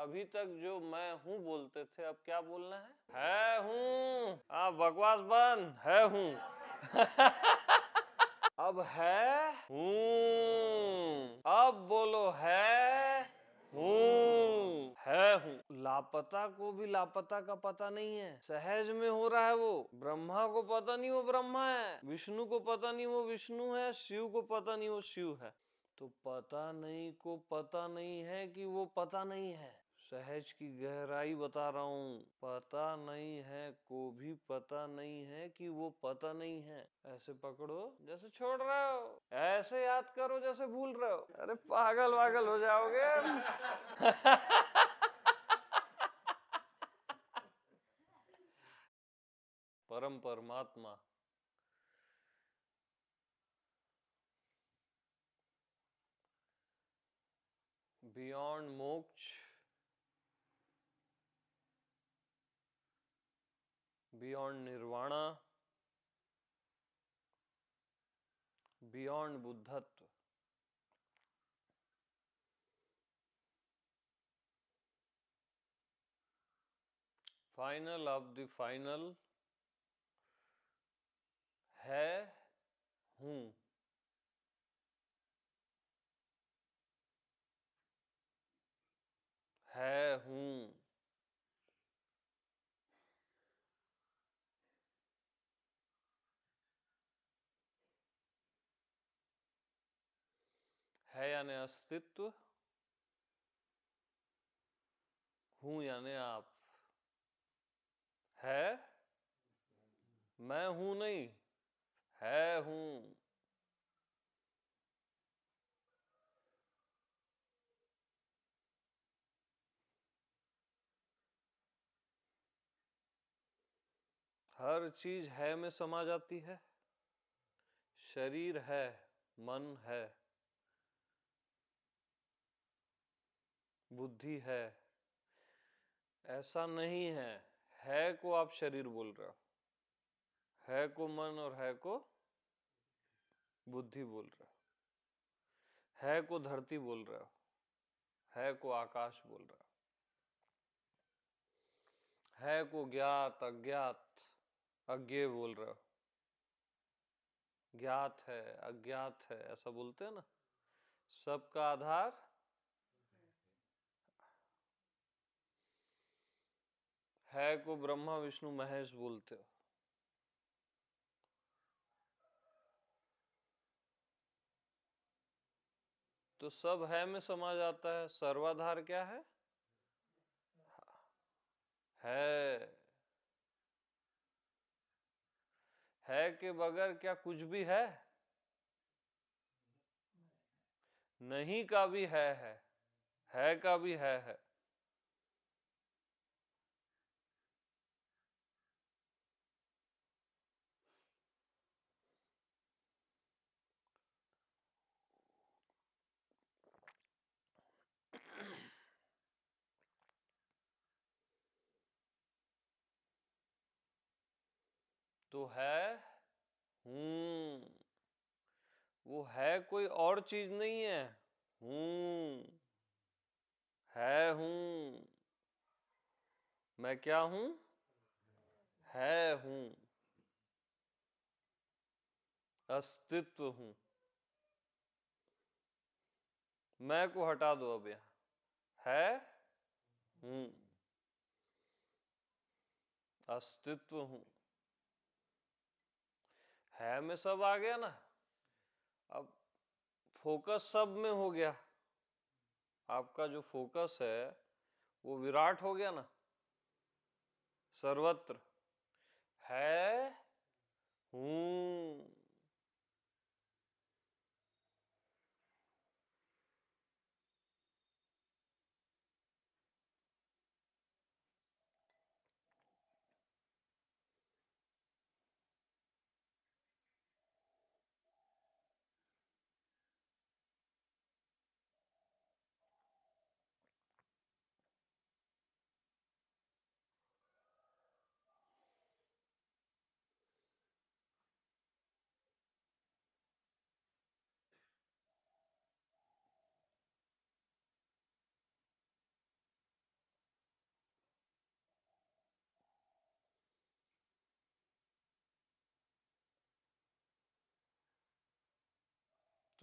अभी तक जो मैं हूँ बोलते थे, अब क्या बोलना है हूँ। हाँ, बकवास बंद, है हूँ। अब है हूँ, अब बोलो है हूँ, है हूँ। लापता को भी लापता का पता नहीं है, सहज में हो रहा है वो। ब्रह्मा को पता नहीं वो ब्रह्मा है, विष्णु को पता नहीं वो विष्णु है, शिव को पता नहीं वो शिव है। तो पता नहीं को पता नहीं है कि वो पता नहीं है। सहज की गहराई बता रहा हूँ। पता नहीं है को भी पता नहीं है कि वो पता नहीं है। ऐसे पकड़ो जैसे छोड़ रहे हो, ऐसे याद करो जैसे भूल रहे हो। अरे पागल वागल हो जाओगे। परम परमात्मा beyond moksha, beyond nirvana, beyond बुद्धत्व। फाइनल ऑफ द फाइनल है हूँ। है हूँ। है यानी अस्तित्व, हूँ यानी आप। है, मैं हूं नहीं, है हूं। हर चीज है में समा जाती है। शरीर है, मन है, बुद्धि है। ऐसा नहीं है को आप शरीर बोल रहे हो, है को मन और है को बुद्धि बोल रहे हो, है को धरती बोल रहे हो, है को आकाश बोल रहे हो, है को ज्ञात अज्ञात अज्ञेय बोल रहे हो। ज्ञात है अज्ञात है ऐसा बोलते हैं ना। सबका आधार है को ब्रह्मा विष्णु महेश बोलते हो। तो सब है में समा जाता है। सर्वाधार क्या है? है के बगैर क्या कुछ भी है? नहीं का भी है का भी है। तो है हूं, वो है कोई और चीज नहीं है। हूं, है हूं। मैं क्या हूं? है हूं, अस्तित्व हूं। मैं को हटा दो अब यहां, है हूं, अस्तित्व हूं। है में सब आ गया ना। अब फोकस सब में हो गया। आपका जो फोकस है वो विराट हो गया ना, सर्वत्र है हूं।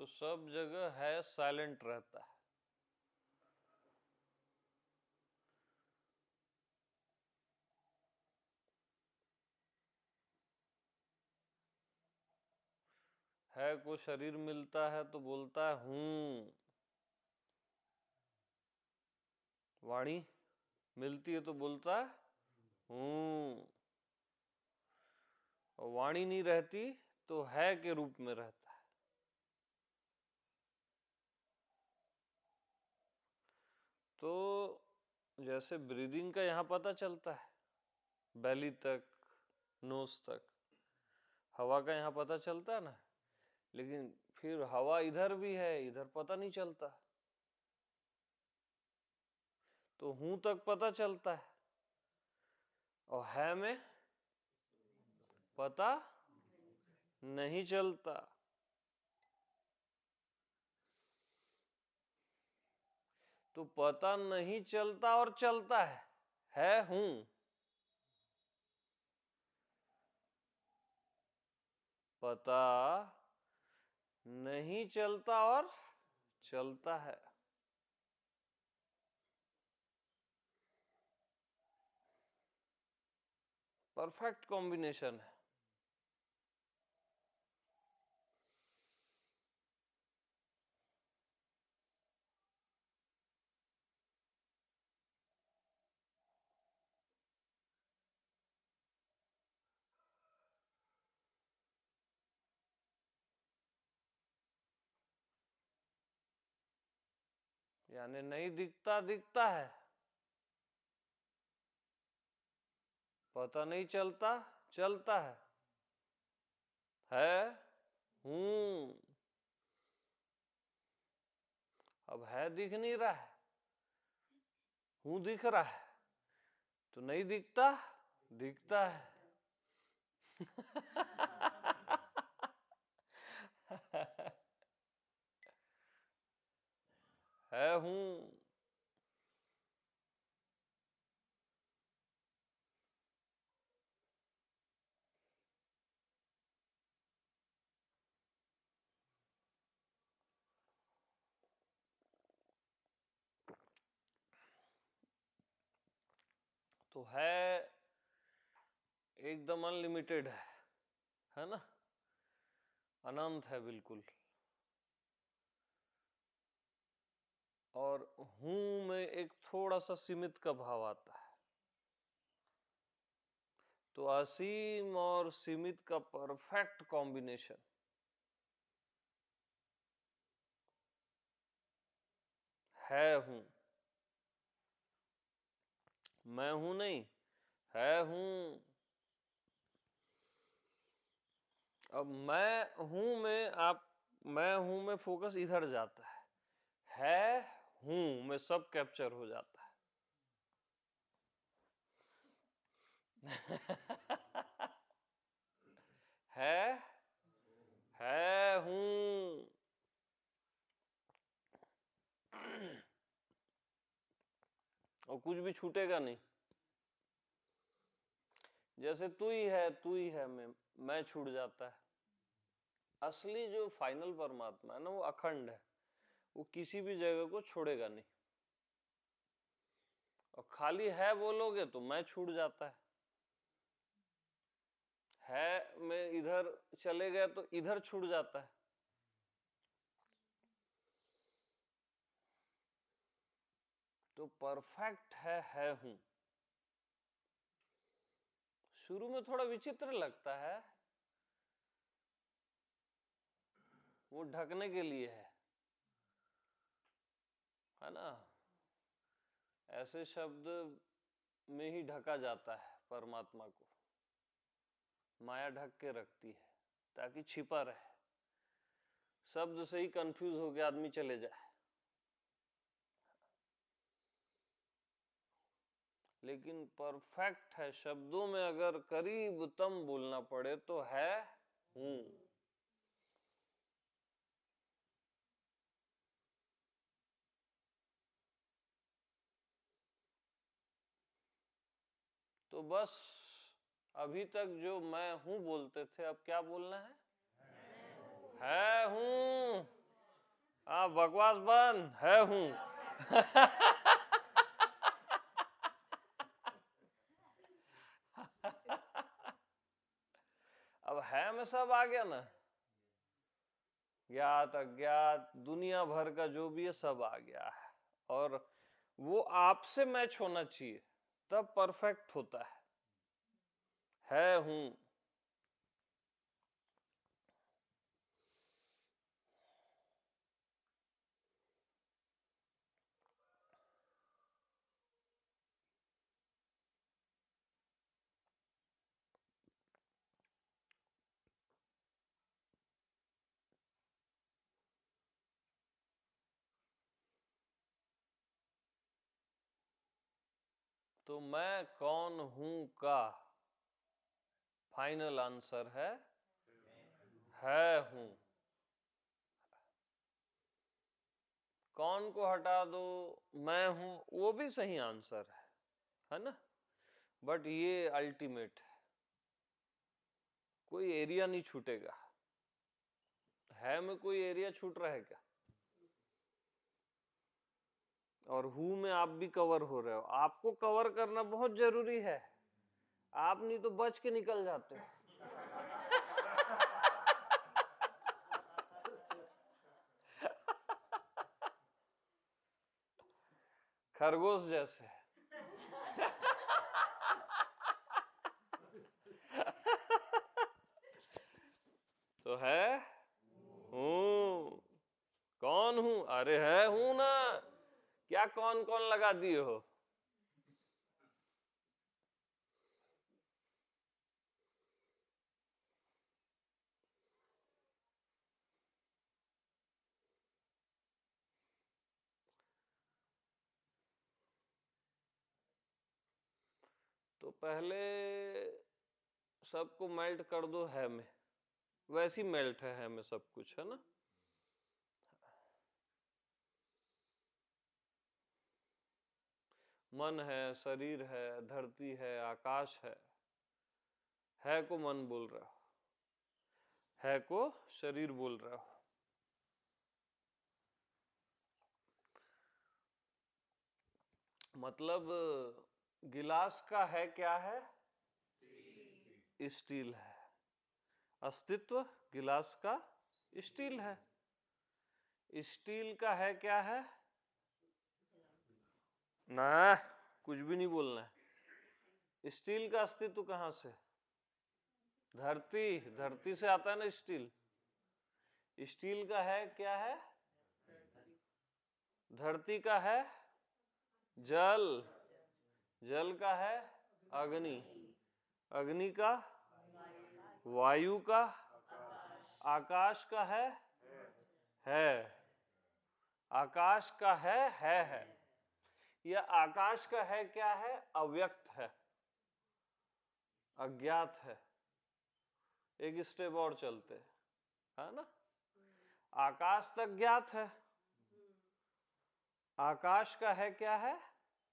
तो सब जगह है साइलेंट रहता है को शरीर मिलता है तो बोलता है हूं। वाणी मिलती है तो बोलता है हूं। और वाणी नहीं रहती तो है के रूप में रहता है। तो जैसे ब्रीदिंग का यहां पता चलता है, बेली तक, नोज तक हवा का यहां पता चलता है ना, लेकिन फिर हवा इधर भी है, इधर पता नहीं चलता। तो हूं तक पता चलता है और है में पता नहीं चलता। तो पता नहीं चलता और चलता है हूं। पता नहीं चलता और चलता है। परफेक्ट कॉम्बिनेशन है। यानी नहीं दिखता दिखता है, पता नहीं चलता चलता है हूं। अब है दिख नहीं रहा है, हूं दिख रहा है, तो नहीं दिखता दिखता है। है हूं। तो है एकदम अनलिमिटेड है ना, अनंत है बिल्कुल। और हूं में एक थोड़ा सा सीमित का भाव आता है। तो असीम और सीमित का परफेक्ट कॉम्बिनेशन है हूं। मैं हूं नहीं, है हूं। अब मैं हूं में मैं हूं में फोकस इधर जाता है हूं में सब कैप्चर हो जाता है है हूं। और कुछ भी छूटेगा नहीं। जैसे तू ही है मैं छूट जाता है। असली जो फाइनल परमात्मा है ना, वो अखंड है, वो किसी भी जगह को छोड़ेगा नहीं। और खाली है बोलोगे तो मैं छूट जाता है में इधर चले गए तो इधर छूट जाता है। तो परफेक्ट है हूं। शुरू में थोड़ा विचित्र लगता है, वो ढकने के लिए है ना। ऐसे शब्द में ही ढका जाता है परमात्मा को, माया ढक के रखती है ताकि छिपा रहे, शब्द से ही कंफ्यूज होके आदमी चले जाए। लेकिन परफेक्ट है, शब्दों में अगर करीबतम बोलना पड़े तो है हूं। तो बस अभी तक जो मैं हूं बोलते थे, अब क्या बोलना है हूं। हाँ, बकवास बंद है हूं। अब है में सब आ गया ना, ज्ञात अज्ञात दुनिया भर का जो भी है सब आ गया है, और वो आपसे मैच होना चाहिए तब परफेक्ट होता है हूं। तो मैं कौन हूं का फाइनल आंसर है हूं। कौन को हटा दो, मैं हूं, वो भी सही आंसर है ना, बट ये अल्टीमेट है, कोई एरिया नहीं छूटेगा। है में कोई एरिया छूट रहा है क्या? और हु में आप भी कवर हो रहे हो, आपको कवर करना बहुत जरूरी है, आप नहीं तो बच के निकल जाते हो। खरगोश जैसे। तो है हूं। कौन हूं? अरे है हूं ना, क्या कौन कौन लगा दिए हो? तो पहले सबको मेल्ट कर दो है में, वैसी मेल्ट है में सब कुछ, है ना। मन है, शरीर है, धरती है, आकाश है को मन बोल रहा हो, है को शरीर बोल रहा हो। मतलब गिलास का है क्या है? स्टील है। अस्तित्व गिलास का स्टील है। स्टील का है क्या है? ना, कुछ भी नहीं बोलना है। स्टील का अस्तित्व कहां से? धरती, धरती से आता है ना स्टील। स्टील का है क्या है? धरती का है जल, जल का है अग्नि, अग्नि का वायु का, आकाश का है, आकाश का है। यह आकाश का है क्या है? अव्यक्त है, अज्ञात है। एक स्टेप और चलते है ना, आकाश तक ज्ञात है, आकाश का है क्या है?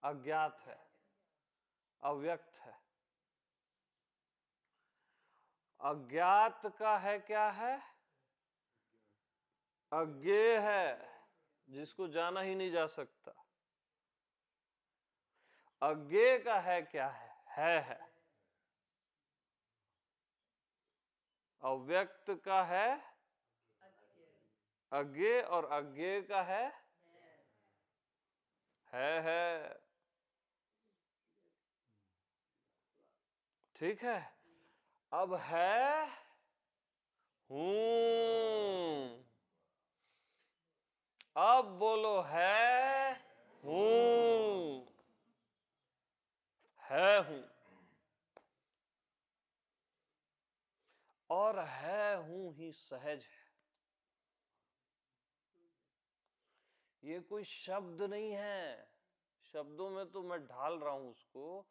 अज्ञात है, अव्यक्त है। अज्ञात का है क्या है? अज्ञेय है, जिसको जाना ही नहीं जा सकता। अज्ञेय का है क्या है। अव्यक्त का है अज्ञेय, और अज्ञेय का है। ठीक है, अब है हूं। अब बोलो है हूं। है हूं, और है हूं ही सहज है। ये कोई शब्द नहीं है, शब्दों में तो मैं ढाल रहा हूं उसको,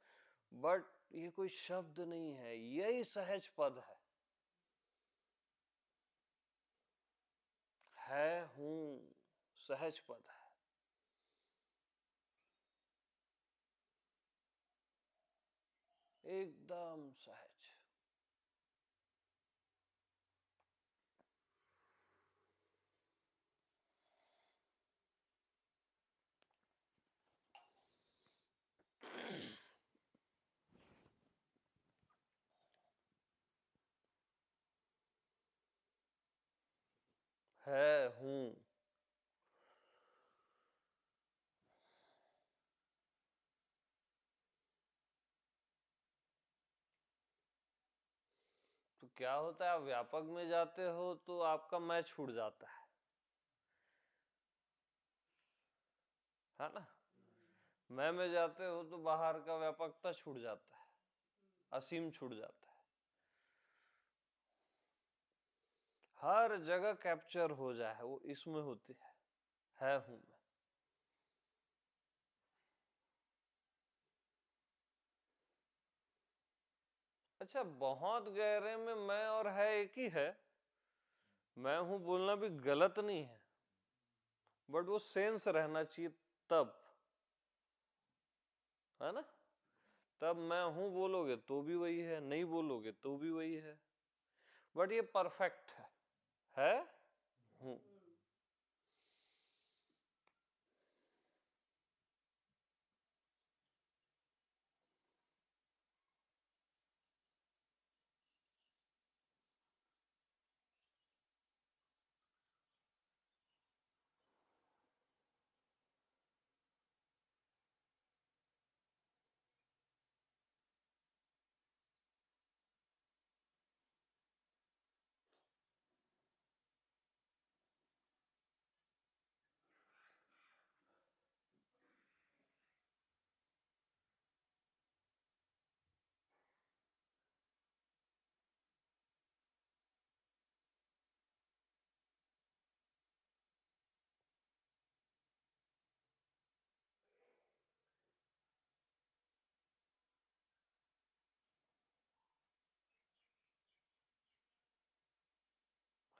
बट ये कोई शब्द नहीं है, यही सहज पद है हूं, सहज पद है। एकदम सहज। है हूं। तो क्या होता है, आप व्यापक में जाते हो तो आपका मैं छूट जाता है ना। मैं में जाते हो तो बाहर का व्यापकता छूट जाता है, असीम छूट जाता है, हर जगह कैप्चर हो जाए वो इसमें होती है हूं मैं। अच्छा, बहुत गहरे में मैं और है एक ही है। मैं हूं बोलना भी गलत नहीं है, बट वो सेंस रहना चाहिए तब, है ना। तब मैं हूं बोलोगे तो भी वही है, नहीं बोलोगे तो भी वही है, बट ये परफेक्ट है हूं।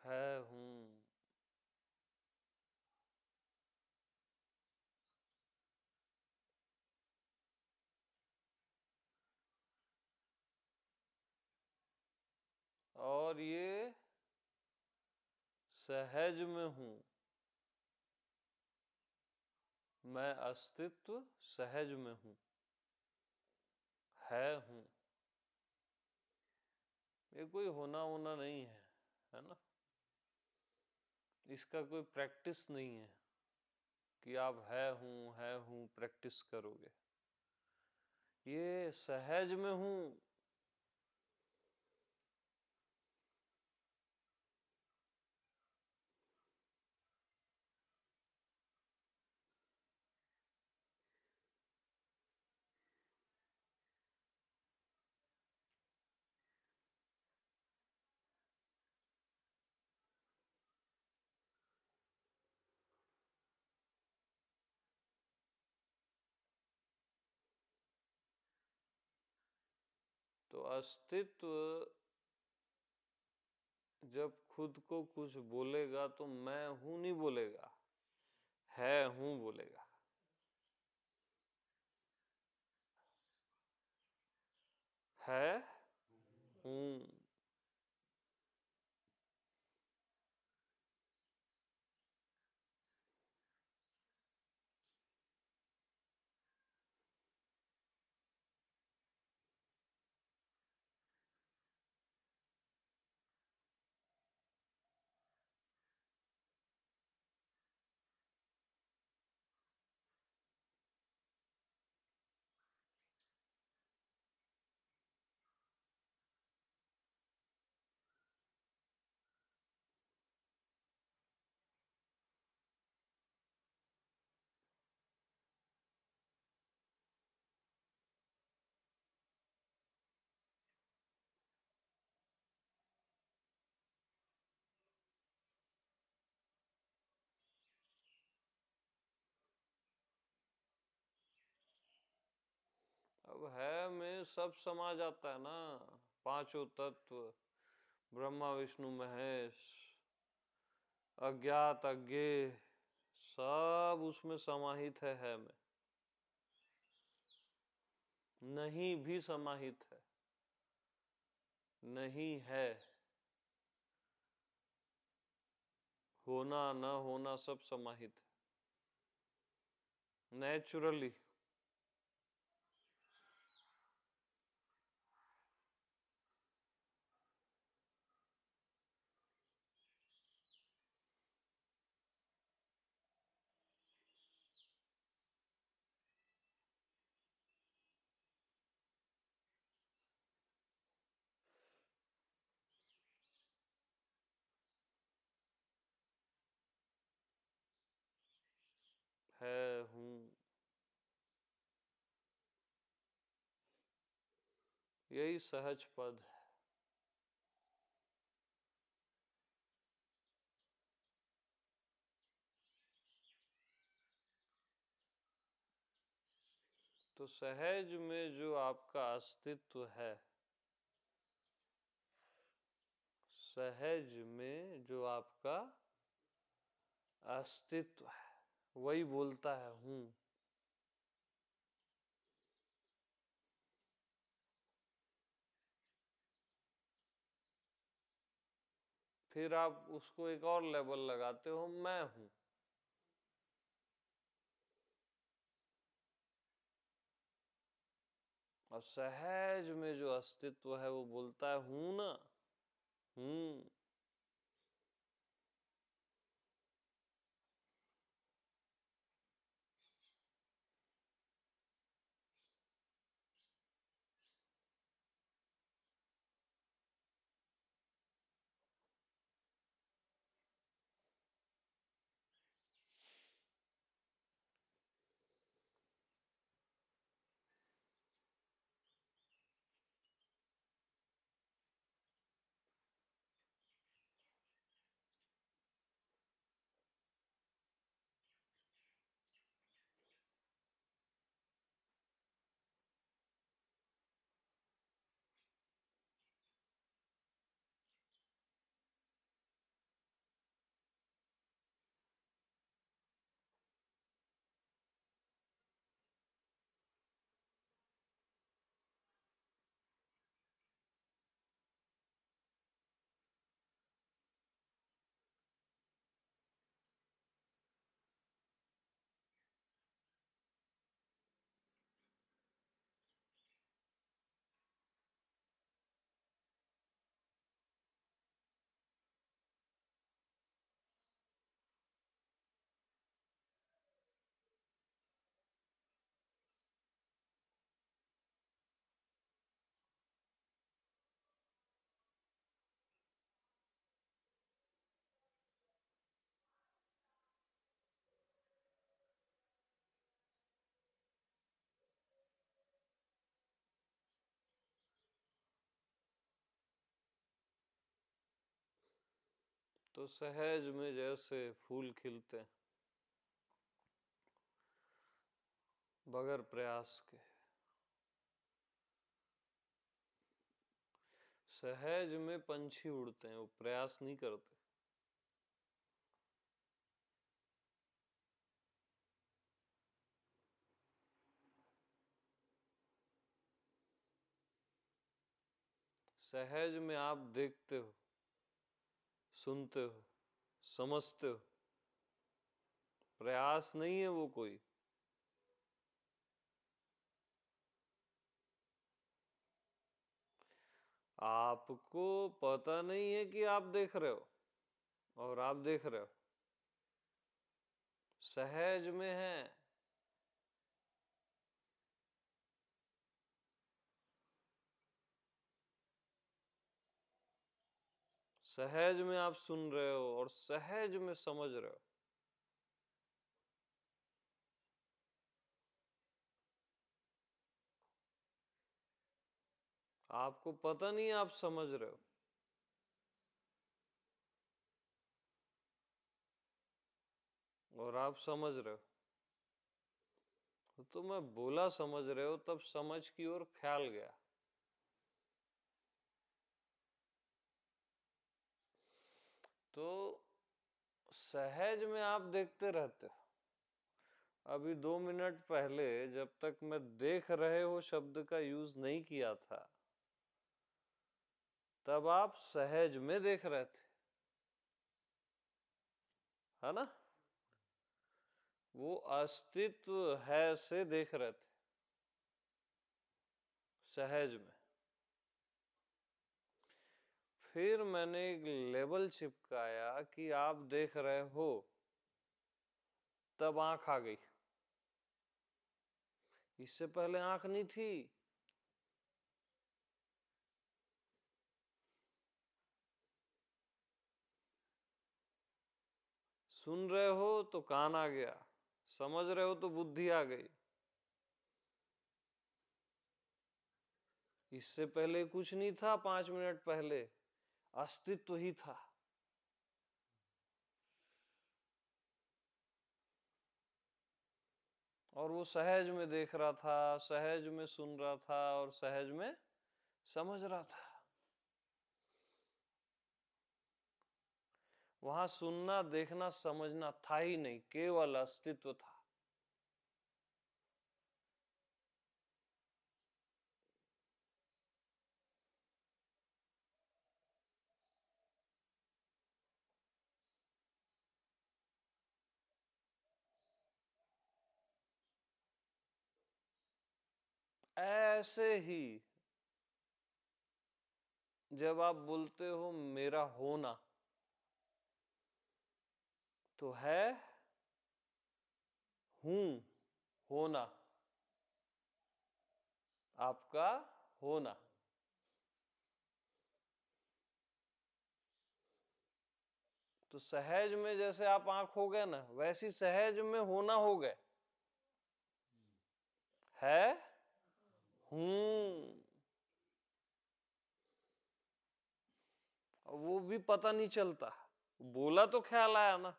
है हूं। और ये सहज में हूं, मैं अस्तित्व सहज में हूं, है हूं। ये कोई होना होना नहीं है ना। इसका कोई प्रैक्टिस नहीं है कि आप है हूं प्रैक्टिस करोगे। ये सहज में हूं। तो अस्तित्व जब खुद को कुछ बोलेगा तो मैं हूं नहीं बोलेगा, है हूं बोलेगा। है हूं। अब है में सब समा जाता है ना, पांचों तत्व, ब्रह्मा विष्णु महेश, अज्ञात अज्ञेय, सब उसमें समाहित है में। नहीं भी समाहित है, नहीं है, होना न होना सब समाहित है नेचुरली। हूं। यही सहज पद है। तो सहज में जो आपका अस्तित्व है, सहज में जो आपका अस्तित्व है, वही बोलता है हूं। फिर आप उसको एक और लेवल लगाते हो, मैं हूं। और सहज में जो अस्तित्व है वो बोलता है हूं ना, हूं। तो सहज में जैसे फूल खिलते हैं बगैर प्रयास के, सहज में पंछी उड़ते हैं, वो प्रयास नहीं करते। सहज में आप देखते हो, सुनते हो, समझते हो, प्रयास नहीं है वो कोई। आपको पता नहीं है कि आप देख रहे हो और आप देख रहे हो, सहज में है। सहज में आप सुन रहे हो और सहज में समझ रहे हो। आपको पता नहीं आप समझ रहे हो और आप समझ रहे हो। तो मैं बोला समझ रहे हो, तब समझ की ओर ख्याल गया। तो सहज में आप देखते रहते हो। अभी 2 मिनट पहले जब तक मैं देख रहे हो शब्द का यूज नहीं किया था, तब आप सहज में देख रहे थे, है ना? वो अस्तित्व है से देख रहे थे, सहज में। फिर मैंने एक लेबल चिपकाया कि आप देख रहे हो, तब आंख आ गई। इससे पहले आंख नहीं थी। सुन रहे हो तो कान आ गया, समझ रहे हो तो बुद्धि आ गई। इससे पहले कुछ नहीं था, 5 मिनट पहले अस्तित्व ही था। और वो सहज में देख रहा था, सहज में सुन रहा था और सहज में समझ रहा था। वहां सुनना, देखना, समझना था ही नहीं, केवल अस्तित्व था। ऐसे ही जब आप बोलते हो मेरा होना, तो है हूं होना, आपका होना। तो सहज में जैसे आप आंख हो गए ना, वैसी सहज में होना हो गए। है हूं, वो भी पता नहीं चलता, बोला तो ख्याल आया ना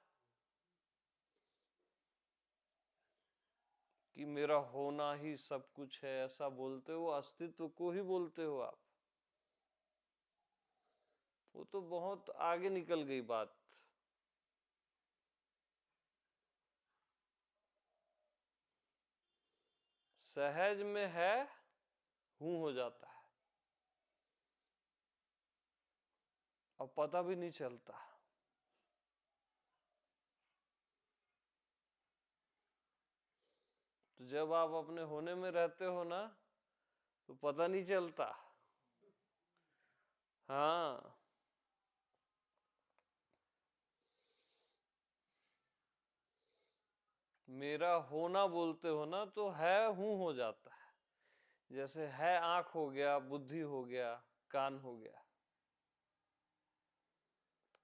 कि मेरा होना ही सब कुछ है, ऐसा बोलते हो, अस्तित्व को ही बोलते हो आप। वो तो बहुत आगे निकल गई बात। सहज में है हूं हो जाता है और पता भी नहीं चलता। तो जब आप अपने होने में रहते हो ना, तो पता नहीं चलता। हाँ, मेरा होना बोलते हो ना, तो है हूं हो जाता है। जैसे है आंख हो गया, बुद्धि हो गया, कान हो गया,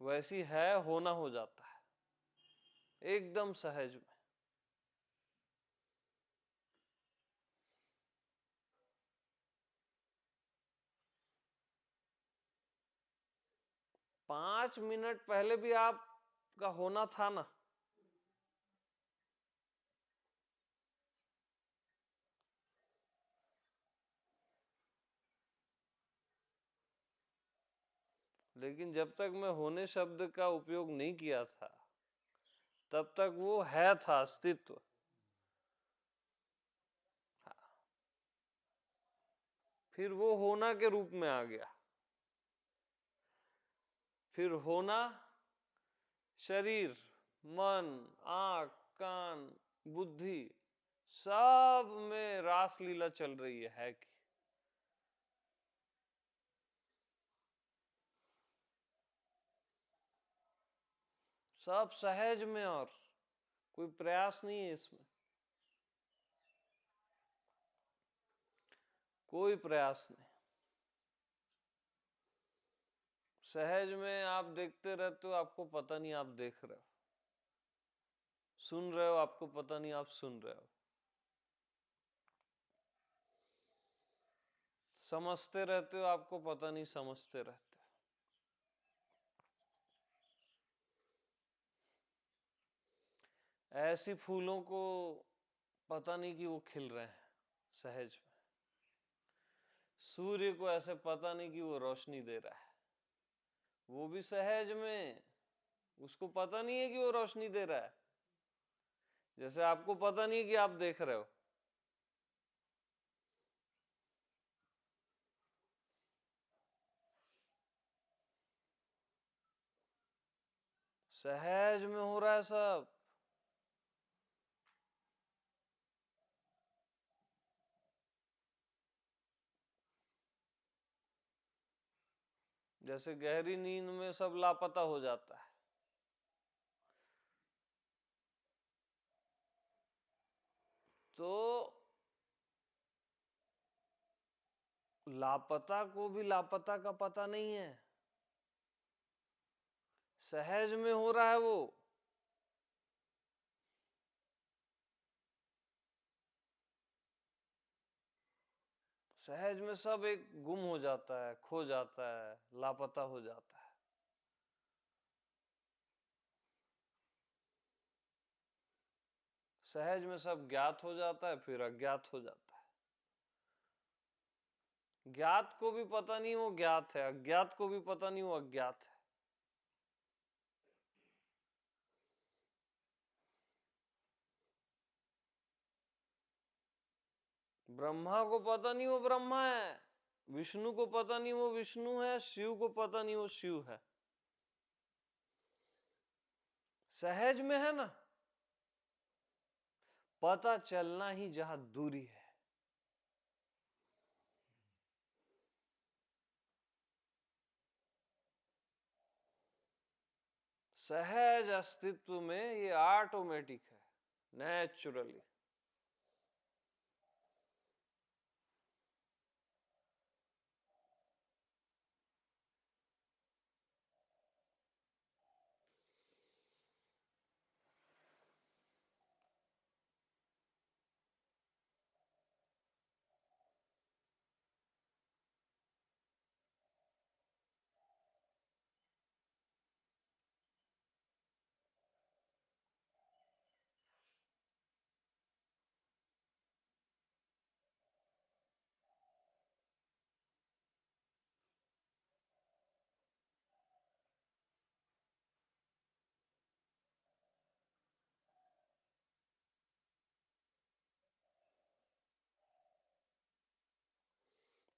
वैसी है होना हो जाता है एकदम सहज में। 5 मिनट पहले भी आपका होना था ना। लेकिन जब तक मैं होने शब्द का उपयोग नहीं किया था, तब तक वो है था, अस्तित्व। फिर वो होना के रूप में आ गया। फिर होना शरीर, मन, आंख, कान, बुद्धि, सब में रासलीला चल रही है कि सब सहज में, और कोई प्रयास नहीं है इसमें, कोई प्रयास नहीं। सहज में आप देखते रहते हो, आपको पता नहीं आप देख रहे हो। सुन रहे हो, आपको पता नहीं आप सुन रहे हो। समझते रहते हो, आपको पता नहीं समझते रहते हो। ऐसी फूलों को पता नहीं कि वो खिल रहे हैं सहज में। सूर्य को ऐसे पता नहीं कि वो रोशनी दे रहा है, वो भी सहज में। उसको पता नहीं है कि वो रोशनी दे रहा है, जैसे आपको पता नहीं है कि आप देख रहे हो। सहज में हो रहा है सब। जैसे गहरी नींद में सब लापता हो जाता है, तो लापता को भी लापता का पता नहीं है, सहज में हो रहा है वो। सहज में सब एक गुम हो जाता है, खो जाता है, लापता हो जाता है। सहज में सब ज्ञात हो जाता है, फिर अज्ञात हो जाता है। ज्ञात को भी पता नहीं वो ज्ञात है, अज्ञात को भी पता नहीं वो अज्ञात है। ब्रह्मा को पता नहीं वो ब्रह्मा है, विष्णु को पता नहीं वो विष्णु है, शिव को पता नहीं वो शिव है। सहज में है ना, पता चलना ही जहां दूरी है। सहज अस्तित्व में ये ऑटोमेटिक है, नेचुरली।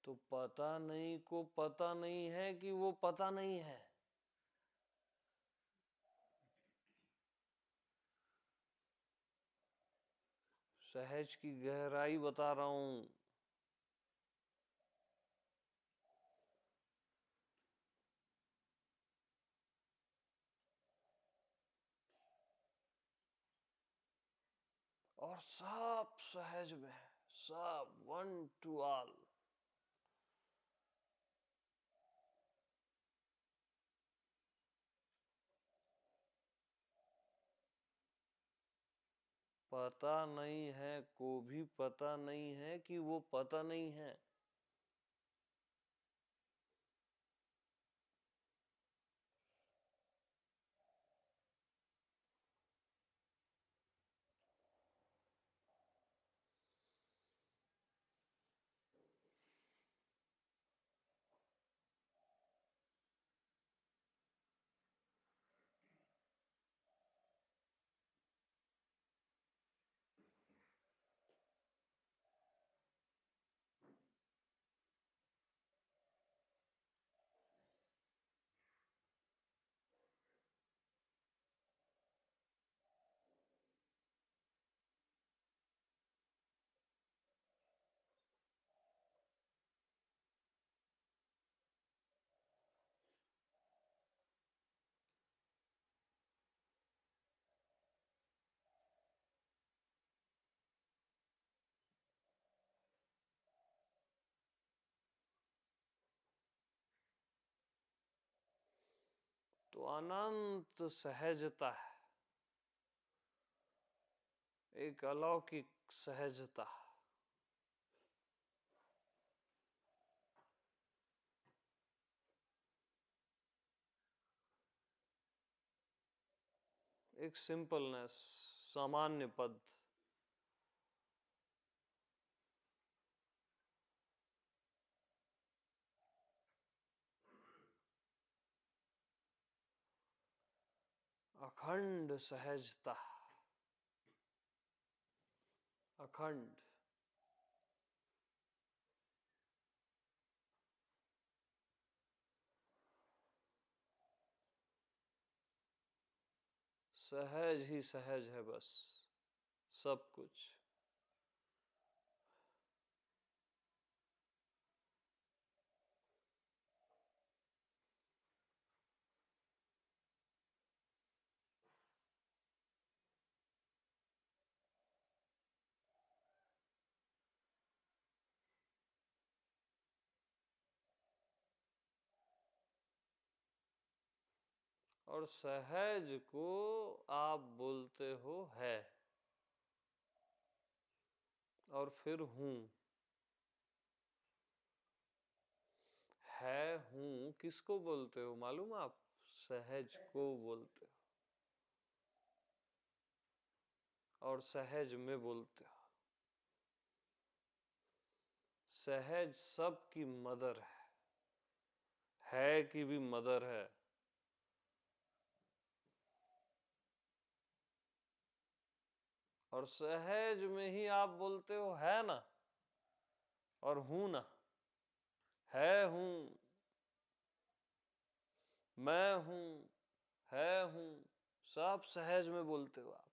तो पता नहीं को पता नहीं है कि वो पता नहीं है। सहज की गहराई बता रहा हूं। और सब सहज में है, सब वन टू ऑल। पता नहीं है को भी पता नहीं है कि वो पता नहीं है। तो अनंत सहजता है, एक अलौकिक सहजता। एक सिंपलनेस, सामान्य पद। अखंड सहजता, अखंड। सहज ही सहज है बस, सब कुछ। और सहज को आप बोलते हो है, और फिर हूं। हूं किसको बोलते हो मालूम आप? सहज को बोलते हो, और सहज में बोलते हो। सहज सबकी मदर है कि भी मदर है। और सहज में ही आप बोलते हो है ना, और हूं ना। है हूं, मैं हूं, है हूं, सब सहज में बोलते हो आप।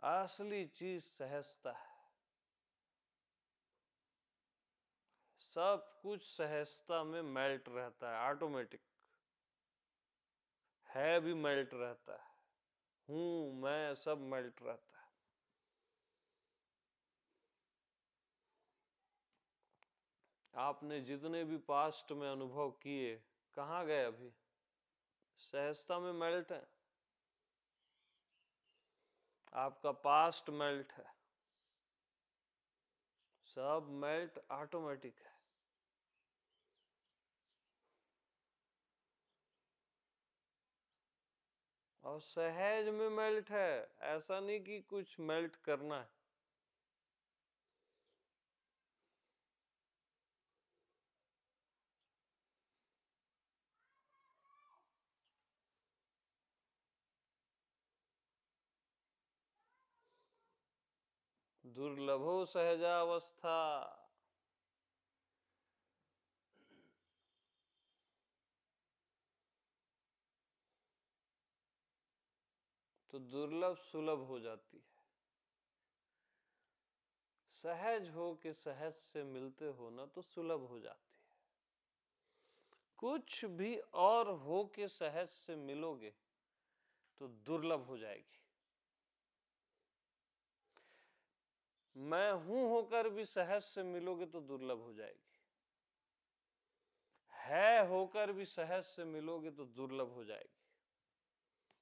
असली चीज सहजता है। सब कुछ सहजता में मेल्ट रहता है, ऑटोमेटिक। है भी मेल्ट रहता है, हूं मैं सब मेल्ट रहता है। आपने जितने भी पास्ट में अनुभव किए कहाँ गए अभी? सहजता में मेल्ट है। आपका पास्ट मेल्ट है, सब मेल्ट ऑटोमेटिक है। और सहज में मेल्ट है, ऐसा नहीं कि कुछ मेल्ट करना है। दुर्लभो सहजावस्था। तो दुर्लभ सुलभ हो जाती है। सहज हो के सहज से मिलते हो ना तो सुलभ हो जाती है। कुछ भी और हो के सहज से मिलोगे तो दुर्लभ हो जाएगी। मैं हूं होकर भी सहज से मिलोगे तो दुर्लभ हो जाएगी। है होकर भी सहज से मिलोगे तो दुर्लभ हो जाएगी।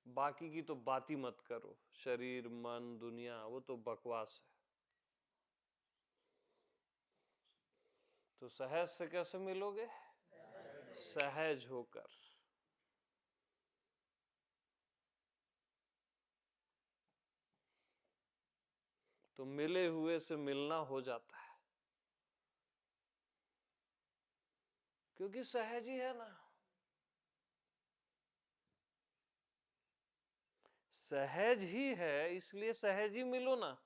बाकी की तो बात ही मत करो, शरीर मन दुनिया वो तो बकवास है। तो सहज से कैसे मिलोगे? सहज होकर। तो मिले हुए से मिलना हो जाता है, क्योंकि सहज ही है ना। सहज ही है इसलिए सहज ही मिलो ना।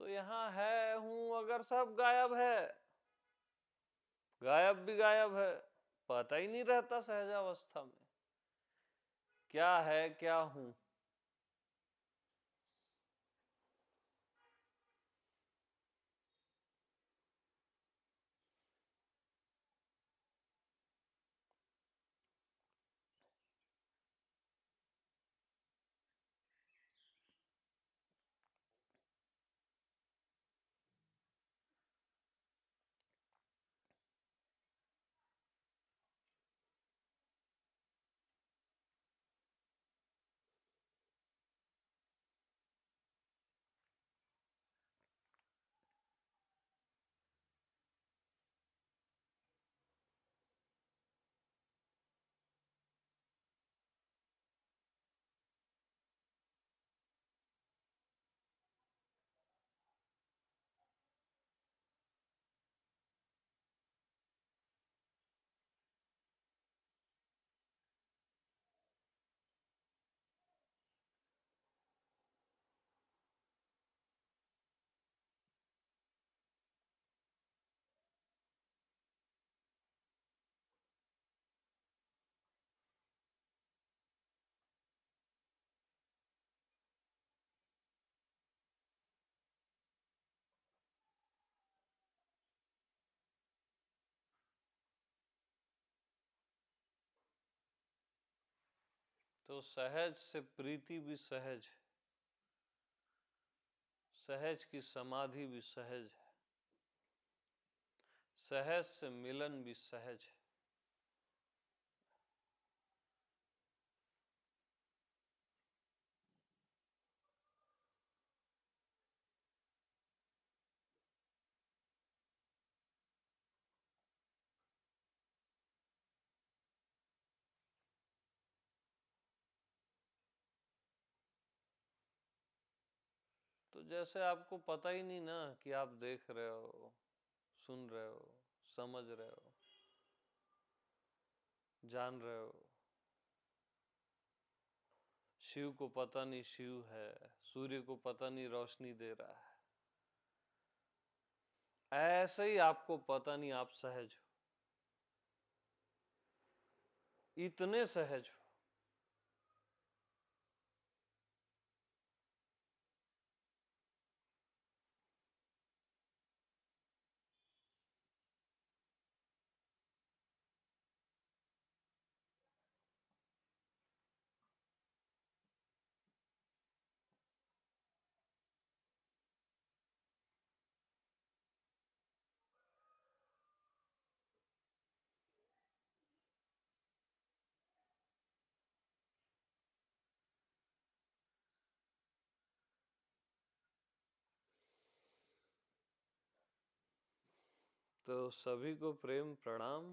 तो यहाँ है हूं अगर सब गायब है, गायब भी गायब है, पता ही नहीं रहता सहजावस्था में क्या है क्या हूं। तो सहज से प्रीति भी सहज, सहज की समाधि भी सहज है, सहज से मिलन भी सहज है। तो जैसे आपको पता ही नहीं ना कि आप देख रहे हो, सुन रहे हो, समझ रहे हो, जान रहे हो। शिव को पता नहीं शिव है, सूर्य को पता नहीं रोशनी दे रहा है। ऐसे ही आपको पता नहीं आप सहज हो, इतने सहज हो। तो सभी को प्रेम प्रणाम।